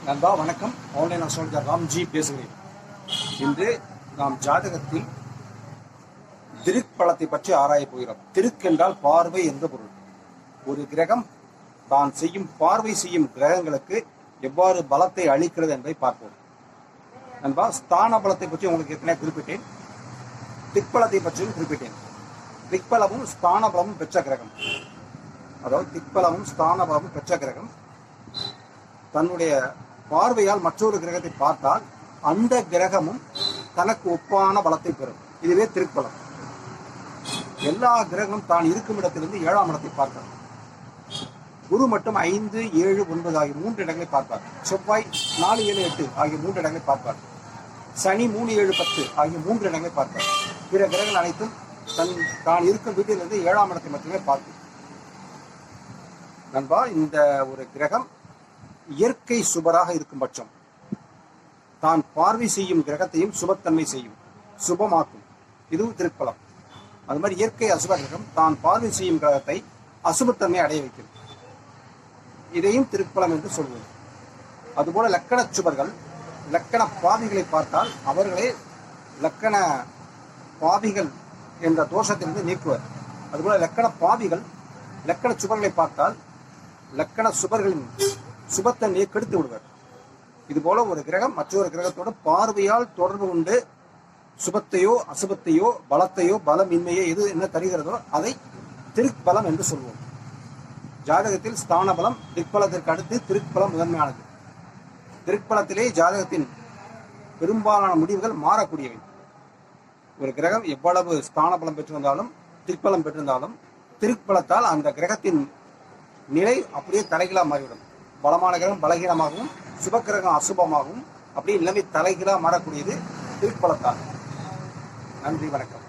நண்பா வணக்கம். Online astrologer Ramji பேசுகிறேன். இன்று நாம் ஜாதகத்தில் திருக் பலத்தை பற்றி ஆராயப் போகிறோம். திருக் என்றால் பார்வை என்ற பொருள். ஒரு கிரகம் தான் பார்வை செய்யும் கிரகங்களுக்கு எவ்வாறு பலத்தை அளிக்கிறது என்பதை பார்ப்போம். நண்பா, ஸ்தான பலத்தை பற்றி உங்களுக்கு ஏற்கனவே குறிப்பிட்டேன். திக்பலத்தை பற்றியும் குறிப்பிட்டேன். திக்பலமும் ஸ்தான பலமும் பெற்ற கிரகம், அதாவது திக்பலமும் ஸ்தான பலமும் பெற்ற கிரகம் தன்னுடைய பார்வையால் மற்றொரு கிரகத்தை பார்த்தால் அந்த கிரகமும் தனக்கு ஒப்பான பலத்தை பெறும். இதுவே திருப்பலம். எல்லா கிரகமும் தான் இருக்கும் இடத்திலிருந்து 7ஆம் இடத்தை பார்க்கிறார். குரு மட்டும் 5, 7, 9 ஆகிய 3 இடங்களை பார்ப்பார். செவ்வாய் 4, 7, 8 ஆகிய 3 இடங்களை பார்ப்பார். சனி 3, 7, 10 ஆகிய 3 இடங்களை பார்ப்பார். பிற கிரகங்கள் அனைத்தும் தான் இருக்கும் வீட்டிலிருந்து 7ஆம் இடத்தை மட்டுமே பார்க்கும். நண்பா, இந்த ஒரு கிரகம் இயற்கை சுபராக இருக்கும் பட்சம் தான் பார்வை செய்யும் கிரகத்தையும் சுபத்தன்மை செய்யும், சுபமாக்கும். இதுவும் திருப்பலம். அது மாதிரி இயற்கை அசுப கிரகம் தான் பார்வை செய்யும் கிரகத்தை அசுபத்தன்மை அடைய வைக்கும். இதையும் திருப்பலம் என்று சொல்வோம். அதுபோல லக்கண சுபர்கள் லக்கண பாவிகளை பார்த்தால் அவர்களே லக்கண பாவிகள் என்ற தோஷத்திலிருந்து நீக்குவர். அதுபோல லக்கண பாவிகள் லக்கண சுபர்களை பார்த்தால் லக்கண சுபர்களின் சுபத்தன்மையை கெடுத்து விடுவர். இதுபோல ஒரு கிரகம் மற்றொரு கிரகத்தோட பார்வையால் தொடர்பு கொண்டு சுபத்தையோ அசுபத்தையோ பலத்தையோ பலமின்மையோ எது என்ன தருகிறதோ அதை திருப்பலம் என்று சொல்வோம். ஜாதகத்தில் ஸ்தான பலம் திக்பலத்திற்கு அடுத்து திருப்பலம் முதன்மையானது. திருப்பலத்திலே ஜாதகத்தின் பெரும்பாலான முடிவுகள் மாறக்கூடியவை. ஒரு கிரகம் எவ்வளவு ஸ்தான பலம் பெற்றிருந்தாலும் திக்பலம் பெற்றிருந்தாலும் திருப்பலத்தால் அந்த கிரகத்தின் நிலை அப்படியே தலைகீழா மாறிவிடும். பலமான கிரகம் பலகீனமாகவும் சுபக்கிரகம் அசுபமாகவும் அப்படியே நிலைமை தலைகீழா மாறக்கூடியது திருப்பலத்தால். நன்றி, வணக்கம்.